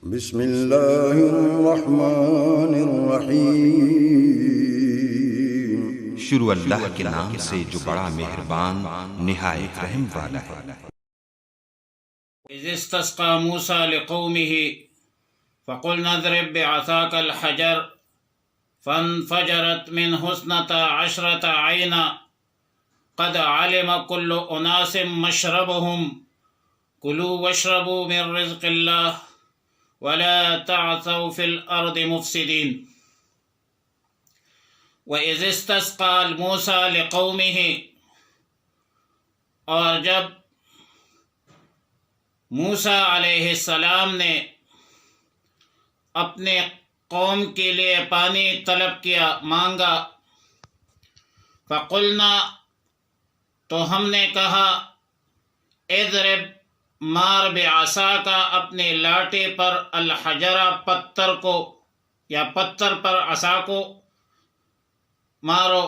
بسم اللہ الرحمن الرحیم۔ شروع اللہ کے نام سے جو بڑا مہربان نہایت رحم والا ہے۔ اذ استسقى موسى لقومه فقلنا اضرب بعصاك الحجر فانفجرت منه 12 عينا قد علم كل أناس مشربهم كلوا واشربوا من رزق الله ولا تعثوا في الأرض مفسدين۔ وإذ استسقى موسى لقومه، اور جب موسیٰ علیہ السلام نے اپنے قوم کے لیے پانی طلب کیا، مانگا، فقلنا، تو ہم نے کہا، اضرب، مار، بعصا کا، اپنے لاٹے پر، الحجرہ، پتھر کو، یا پتھر پر عصا کو مارو،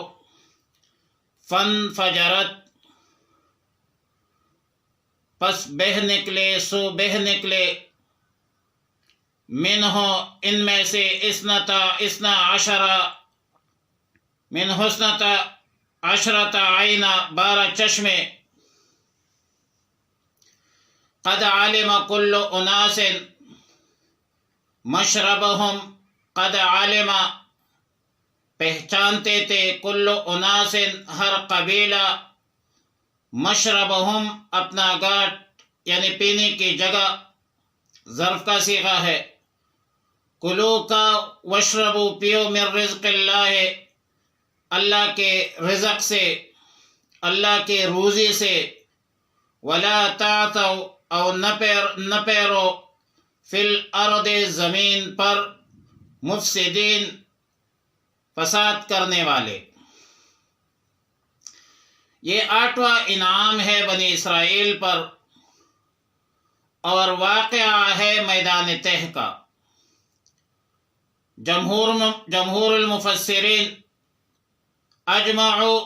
فانفجرت، پس بہہ نکلے، سو بہہ نکلے، منہ، ان میں سے، اثنا عشرۃ عینا، 12 چشمے، قد علم کل اناس مشربہم، قد علم، پہچانتے تھے، کل اناس، ہر قبیلہ، مشربہم، اپنا گھاٹ، یعنی پینے کی جگہ، ظرف کا صیغہ ہے، کلو کا، وشربو، پیو، من رزق اللہ، اللہ کے رزق سے، اللہ کے روزی سے، ولا تعثوا، اور نہ پیرو، فی الارض، زمین پر، مفسدین، فساد کرنے والے۔ یہ 8واں انعام ہے بنی اسرائیل پر، اور واقعہ ہے میدان تہ کا۔ جمہور المفسرین اجمعوا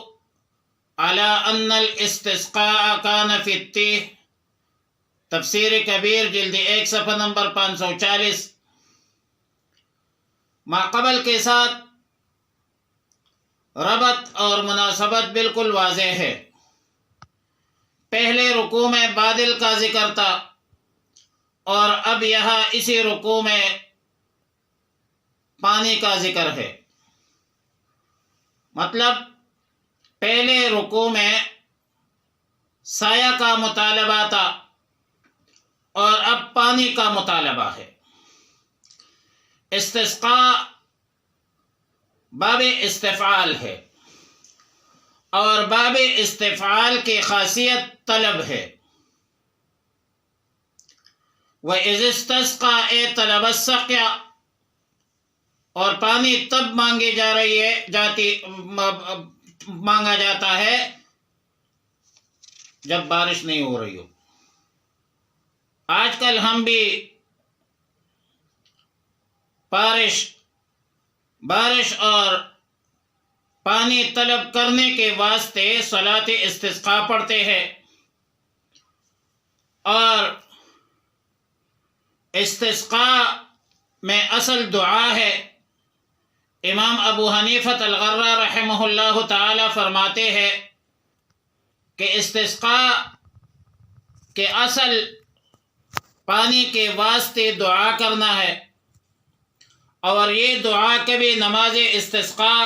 على ان الاستسقاء كان في التيه، تفسیر کبیر جلد 1 صفحہ نمبر 540، ماقبل کے ساتھ ربط اور مناسبت بالکل واضح ہے۔ پہلے رکوع میں بادل کا ذکر تھا، اور اب یہاں اسی رکوع میں پانی کا ذکر ہے۔ مطلب پہلے رکوع میں سایہ کا مطالبہ تھا، اور اب پانی کا مطالبہ ہے۔ استسقاء باب استفعال ہے، اور باب استفعال کی خاصیت طلب ہے۔ وَإِذِ اسْتَسْقَىٰ، اے طلب السقیا، اور پانی تب مانگا جاتا ہے جب بارش نہیں ہو رہی ہو۔ آج کل ہم بھی بارش اور پانی طلب کرنے کے واسطے صلاۃ استسقاء پڑھتے ہیں، اور استسقاء میں اصل دعا ہے۔ امام ابو حنیفہ الغرہ رحمہ اللہ تعالی فرماتے ہیں کہ استسقاء کے اصل پانی کے واسطے دعا کرنا ہے، اور یہ دعا کبھی نماز استسقاء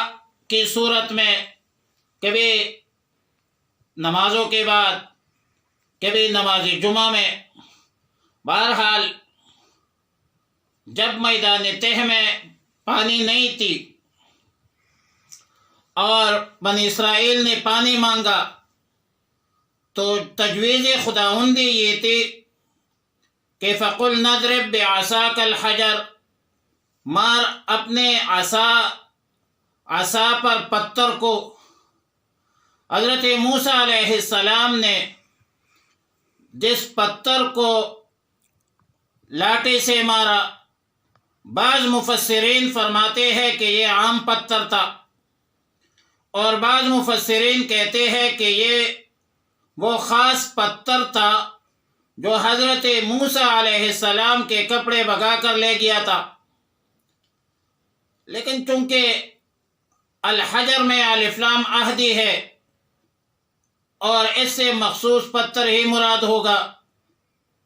کی صورت میں، کبھی نمازوں کے بعد، کبھی نماز جمعہ میں، بہرحال جب میدان تہ میں پانی نہیں تھی اور بنی اسرائیل نے پانی مانگا، تو تجویز خداوندی یہ تھی کہ فَقُلْنَا اضْرِب بِعَصَاكَ الْحَجَرَ، مار اپنے عصا پر پتھر کو۔ حضرت موسیٰ علیہ السلام نے جس پتھر کو لاٹھی سے مارا، بعض مفسرین فرماتے ہیں کہ یہ عام پتھر تھا، اور بعض مفسرین کہتے ہیں کہ یہ وہ خاص پتھر تھا جو حضرت موسیٰ علیہ السلام کے کپڑے بھگا کر لے گیا تھا، لیکن چونکہ الحجر میں الف لام عہدی ہے اور اس سے مخصوص پتھر ہی مراد ہوگا۔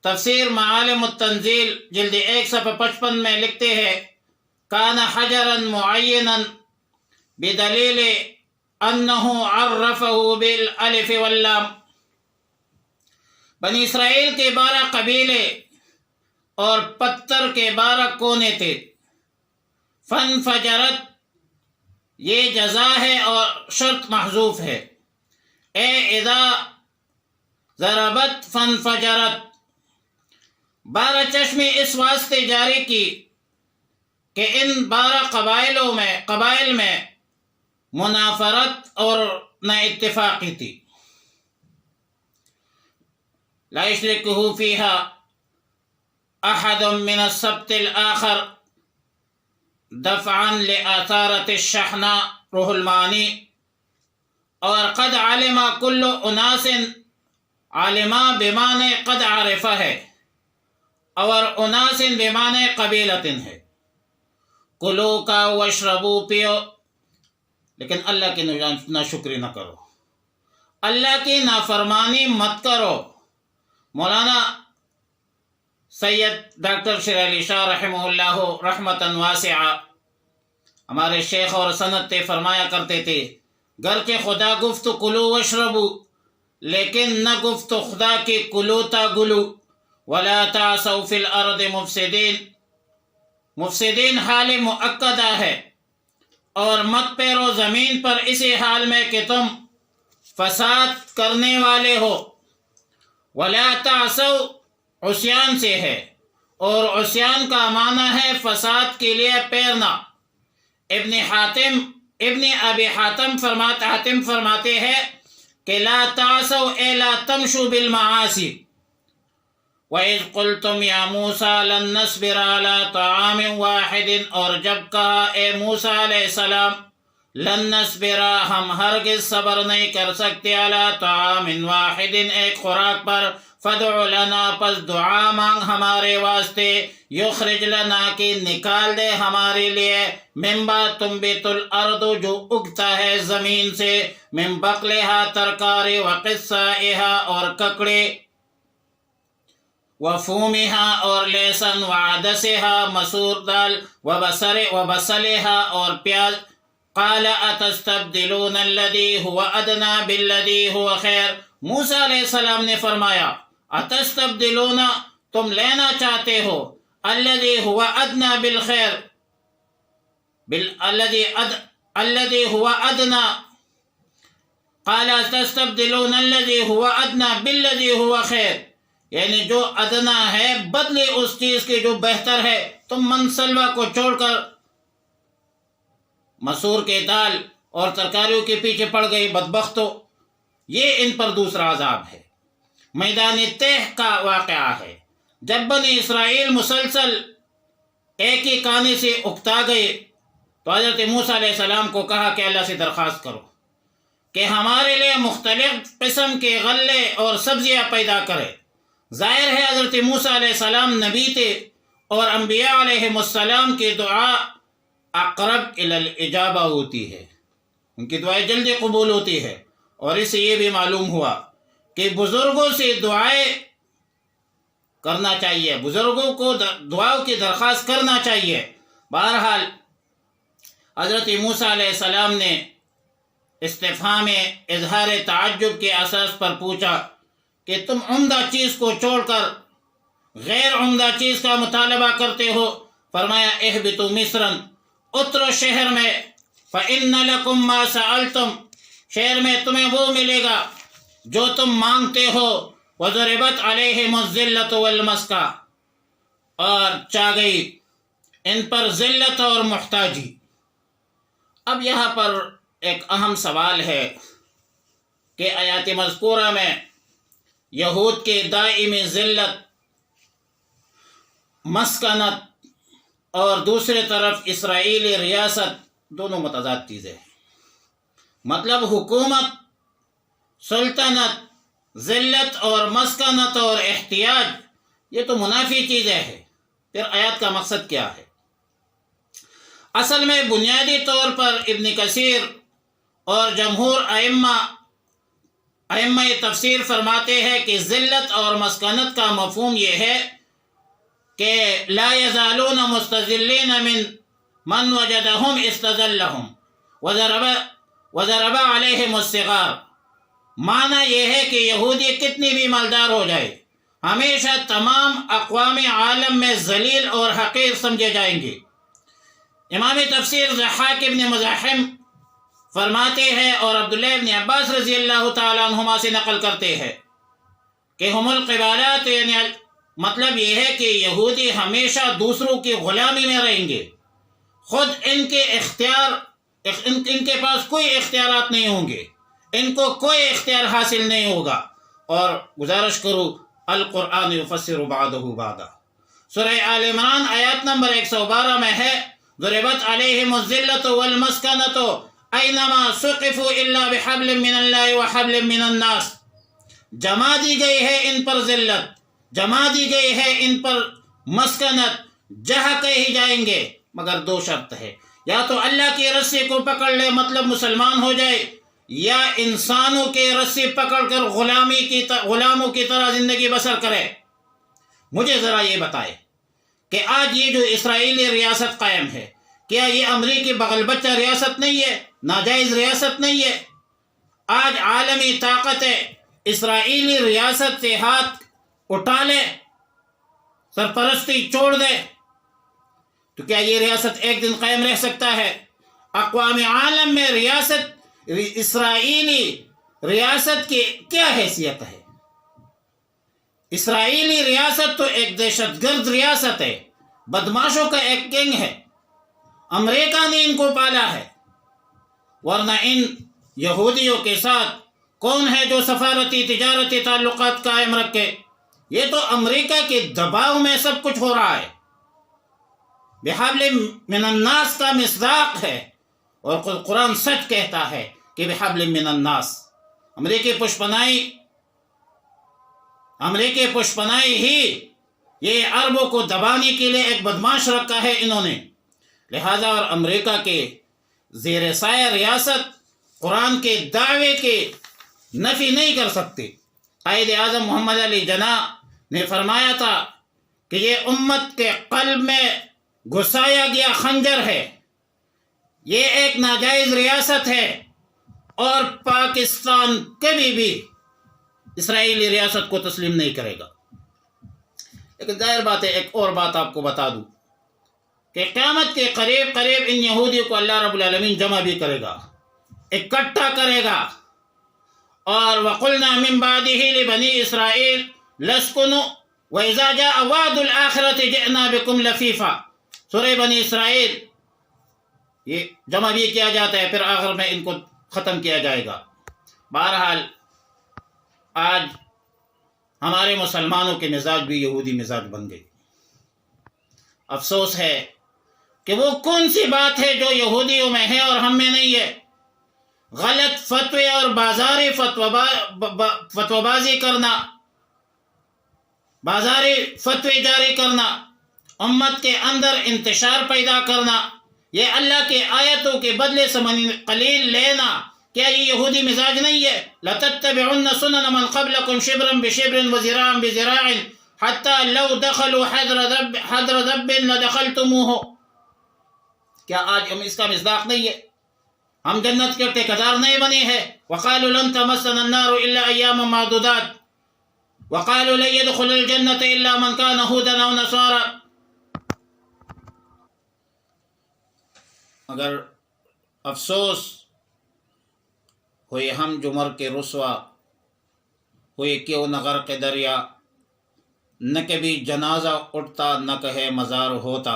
تفسیر معالم التنزیل جلد 1 صفحہ 55 میں لکھتے ہیں کان حجرا معینا بدلیل انہ عرفہ بالالف واللام۔ بنی اسرائیل کے 12 قبیلے اور پتھر کے 12 کونے تھے۔ فانفجرت یہ جزا ہے اور شرط محذوف ہے، اے اذا ضربت فانفجرت۔ 12 چشمیں اس واسطے جاری کی کہ ان 12 قبائل میں منافرت اور نہ اتفاقی تھی۔ لا یشرکہ فیہا احد من السبت الآخر دفعا لآثارت الشحناء، روح المعانی۔ اور قد علم کل اناس، علما بمعنی قد عرفہ ہے، اور اناس بمعنی قبیلت ہے۔ کلو کا واشربو، پیو، لیکن اللہ کی ناشکری نہ کرو، اللہ کی نافرمانی مت کرو۔ مولانا سید ڈاکٹر شیر علی شاہ رحمہ اللہ رحمتا واسعہ ہمارے شیخ اور سند فرمایا کرتے تھے، گرچہ خدا گفت کلو واشربو، لیکن نہ گفت خدا کی کلو تا گلو، ولا تعثوا فی الارض مفسدین۔ مفسدین حال مؤکدہ ہے، اور مت پیرو زمین پر اسی حال میں کہ تم فساد کرنے والے ہو۔ ولا تعثوا عصیان سے ہے، اور عصیان کا معنی ہے فساد کے لیے پیرنا۔ ابن ابی حاتم فرماتے ہیں کہ لا تعثوا اے لا تمشوا بالمعاصی۔ وَإِذْ قُلْتُمْ يَا مُوسَىٰ لَن نَّصْبِرَ عَلَىٰ طَعَامٍ وَاحِدٍ، اور جب کہا اے موسیٰ علیہ السلام لن نصبر، ہم ہرگز صبر نہیں کر سکتے، علی طعام واحد، ایک خوراک پر، فدع لنا، پس دعا مانگ ہمارے واسطے، یخرج لنا، کہ نکال دے ہمارے لیے، مما تنبت الارض، جو اگتا ہے زمین سے، من بقلہا، ترکارے، وقصائہا، اور ککڑے، وفومہا، اور لہسن، وعدسہا، مسور دال، وبصلہا، اور پیاز۔ قال اتستبدلون الذی هو ادنی بالذی هو خیر، موسیٰ علیہ السلام نے فرمایا اتستبدلون، تم لینا چاہتے ہو، الذی هو ادنی بالخیر، الذی هو ادنی، قال اتستبدلون الذی هو ادنی بالذی هو خیر، یعنی جو ادنا ہے بدلے اس چیز کی جو بہتر ہے۔ تم منسلوہ کو چھوڑ کر مسور کے دال اور ترکاریوں کے پیچھے پڑ گئی، بدبختو۔ یہ ان پر دوسرا عذاب ہے۔ میدان تہ کا واقعہ ہے، جب بنی اسرائیل مسلسل ایک ہی کانے سے اکتا گئے تو حضرت موسیٰ علیہ السلام کو کہا کہ اللہ سے درخواست کرو کہ ہمارے لیے مختلف قسم کے غلے اور سبزیاں پیدا کرے۔ ظاہر ہے حضرت موسیٰ علیہ السلام نبی تھے، اور انبیاء علیہ السلام کی دعا اقرب الی الاجابہ ہوتی ہے، ان کی دعائیں جلدی قبول ہوتی ہے، اور اس سے یہ بھی معلوم ہوا کہ بزرگوں سے دعائیں کرنا چاہیے، بزرگوں کو دعاؤں کی درخواست کرنا چاہیے۔ بہرحال حضرت موسیٰ علیہ السلام نے استفہام اظہار تعجب کے اساس پر پوچھا کہ تم عمدہ چیز کو چھوڑ کر غیر عمدہ چیز کا مطالبہ کرتے ہو۔ فرمایا اہبطوا مصرا، اترو شہر میں، فإن لکم ما سألتم، شہر میں تمہیں وہ ملے گا جو تم مانگتے ہو، وضربت علیہم الذلۃ والمسکہ، اور چا گئی ان پر ذلت اور محتاجی۔ اب یہاں پر ایک اہم سوال ہے کہ آیات مذکورہ میں یہود کے دائمی ذلت، مسکنت، اور دوسرے طرف اسرائیلی ریاست، دونوں متضاد چیزیں ہیں۔ مطلب حکومت، سلطنت ذلت اور مسکنت اور احتیاج یہ تو منافی چیزیں ہیں۔ پھر آیات کا مقصد کیا ہے؟ اصل میں بنیادی طور پر ابن کثیر اور جمہور ائمہ تفسیر فرماتے ہیں کہ ذلت اور مسکنت کا مفہوم یہ ہے کہ لا یزالون مستذلین من وجدہم استذلہم وضرب علیہم الصغار۔ معنی یہ ہے کہ یہودی کتنی بھی مالدار ہو جائے ہمیشہ تمام اقوام عالم میں ذلیل اور حقیر سمجھے جائیں گے۔ امام تفسیر ضحاک ابن مزاحم فرماتے ہیں اور عبداللہ ابن عباس رضی اللہ تعالیٰ عنہما سے نقل کرتے ہیں کہ ہم القبالات، یعنی مطلب یہ ہے کہ یہودی ہمیشہ دوسروں کی غلامی میں رہیں گے، خود ان کے پاس کوئی اختیارات نہیں ہوں گے، ان کو کوئی اختیار حاصل نہیں ہوگا۔ اور گزارش کروں القرآن یفسر بعضہ بعضا، سورہ آل عمران آیات نمبر 112 میں ہے ضربت علیہم الذلۃ والمسکنۃ اینما ثقفوا الا بحبل من اللہ وحبل من الناس۔ جما دی گئی ہے ان پر ذلت، جما دی گئی ہے ان پر مسکنت، جہاں کہیں جائیں گے مگر دو شرط ہے، یا تو اللہ کی رسی کو پکڑ لے مطلب مسلمان ہو جائے، یا انسانوں کے رسی پکڑ کر غلاموں کی طرح زندگی بسر کرے۔ مجھے ذرا یہ بتائے کہ آج یہ جو اسرائیلی ریاست قائم ہے، کیا یہ امریکی بغل بچہ ریاست نہیں ہے، ناجائز ریاست نہیں ہے؟ آج عالمی طاقت اسرائیلی ریاست سے ہاتھ اٹھا لے، سرپرستی چھوڑ دے، تو کیا یہ ریاست ایک دن قائم رہ سکتا ہے؟ اقوام عالم میں اسرائیلی ریاست کی کیا حیثیت ہے؟ اسرائیلی ریاست تو ایک دہشت گرد ریاست ہے، بدماشوں کا ایک گینگ ہے، امریکہ نے ان کو پالا ہے، ورنہ ان یہودیوں کے ساتھ کون ہے جو سفارتی تجارتی تعلقات قائم رکھے؟ یہ تو امریکہ کے دباؤ میں سب کچھ ہو رہا ہے۔ بحبل من الناس کا مصداق ہے، اور قرآن سچ کہتا ہے کہ بحبل من الناس، امریکی پشپنائی ہی یہ عربوں کو دبانے کے لیے ایک بدماش رکھا ہے انہوں نے، لہذا اور امریکہ کے زیر سایہ ریاست قرآن کے دعوے کے نفی نہیں کر سکتے۔ قائد اعظم محمد علی جناح نے فرمایا تھا کہ یہ امت کے قلب میں گھسایا گیا خنجر ہے، یہ ایک ناجائز ریاست ہے، اور پاکستان کبھی بھی اسرائیلی ریاست کو تسلیم نہیں کرے گا۔ لیکن ظاہر بات ہے، ایک اور بات آپ کو بتا دوں کہ قیامت کے قریب ان یہودیوں کو اللہ رب العالمین جمع بھی کرے گا، اکٹھا کرے گا، اور وَقُلْنَا مِن بَعْدِهِ لِبَنِي إِسْرَائِيلَ لَاسْكُنُوا وَإِذَا جَاءَ وَعْدُ الْآخِرَةِ جِئْنَا بِكُمْ لَفِيفًا۔ سورہ بنی اسرائیل یہ جمع بھی کیا جاتا ہے، پھر آخر میں ان کو ختم کیا جائے گا۔ بہرحال آج ہمارے مسلمانوں کے مزاج بھی یہودی مزاج بن گئے۔ افسوس ہے کہ وہ کون سی بات ہے جو یہودیوں میں ہے اور ہم میں نہیں ہے؟ غلط فتوے اور بازاری فتوہ بازی کرنا، بازاری فتوے جاری کرنا، امت کے اندر انتشار پیدا کرنا، یہ اللہ کے آیتوں کے بدلے ثمن قلیل لینا، کیا یہ یہودی مزاج نہیں ہے؟ لَتَتَّبِعُنَّ سُنَنَ مَنْ قَبْلَكُمْ شِبْرًا بِشِبْرٍ وَذِرَاعًا بِذِرَاعٍ حَتَّى لَوْ دَخَلُوا حَدْرَ دَبٍّ لَدَخَلْتُمُوهُ۔ کیا آج ہم اس کا مصداق نہیں ہے؟ ہم جنت کے ٹھیکیدار نہیں بنے ہیں۔ وَقَالُوا لَن تَمَسَّنَا النَّارُ إِلَّا أَيَّامًا مَّعْدُودَاتٍ وَقَالُوا لَن يَدْخُلَ الْجَنَّةَ إِلَّا مَنْ كَانَ هُودًا أَوْ نَصَارَىٰ۔ مگر افسوس ہوئے ہم جو مر کے رسوا ہوئے، کیوں نہ غرق دریا، نہ کبھی جنازہ اٹھتا نہ کہے مزار ہوتا۔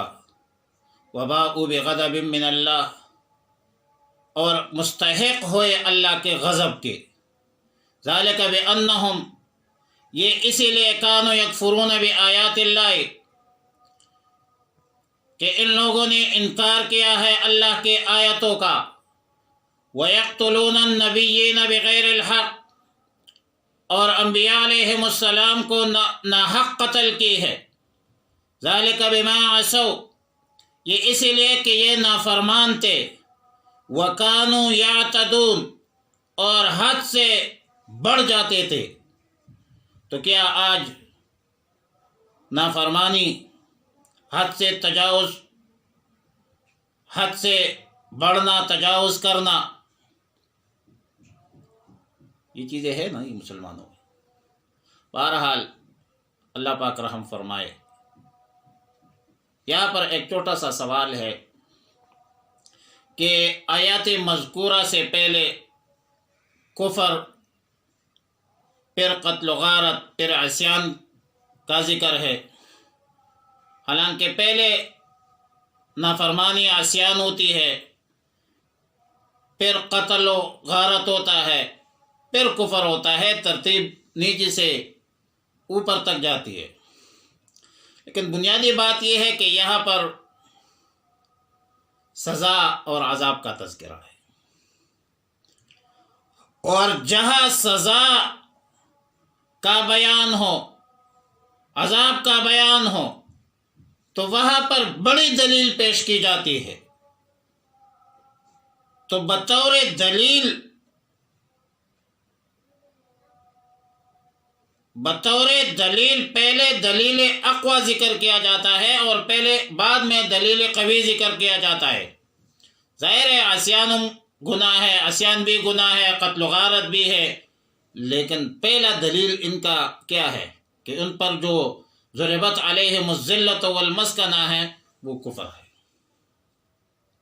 وباءوا بغضب من اللہ، اور مستحق ہوئے اللہ کے غضب کے۔ ذالک بانہم، یہ اسی لیے کانوا یکفرون بآیات اللہ، کہ ان لوگوں نے انکار کیا ہے اللہ کے آیتوں کا۔ وَيَقْتُلُونَ النَّبِيِّينَ بِغَيْرِ الْحَقِّ، اور انبیاء علیہم السلام کو ناحق قتل کی ہے۔ ذالک بما عصوا، یہ اسی لیے کہ یہ نافرمان تھے، وکانوا یعتدون، اور حد سے بڑھ جاتے تھے۔ تو کیا آج نافرمانی، حد سے تجاوز، حد سے بڑھنا، تجاوز کرنا، یہ چیزیں ہیں نا یہ مسلمانوں میں؟ بہرحال اللہ پاک رحم فرمائے۔ یہاں پر ایک چھوٹا سا سوال ہے کہ آیات مذکورہ سے پہلے کفر، پھر قتل و غارت، پھر عصیان کا ذکر ہے، حالانکہ پہلے نافرمانی عصیان ہوتی ہے، پھر قتل و غارت ہوتا ہے، پھر کفر ہوتا ہے، ترتیب نیچے سے اوپر تک جاتی ہے۔ لیکن بنیادی بات یہ ہے کہ یہاں پر سزا اور عذاب کا تذکرہ ہے، اور جہاں سزا کا بیان ہو، عذاب کا بیان ہو، تو وہاں پر بڑی دلیل پیش کی جاتی ہے۔ تو بطور دلیل پہلے دلیل اقوی ذکر کیا جاتا ہے، اور بعد میں دلیل قوی ذکر کیا جاتا ہے۔ ظاہر ہے عصیان گناہ ہے، عصیان بھی گناہ ہے، قتل و غارت بھی ہے، لیکن پہلا دلیل ان کا کیا ہے کہ ان پر جو ضربت علیہم الذلۃ والمسکنہ ہے وہ کفر ہے۔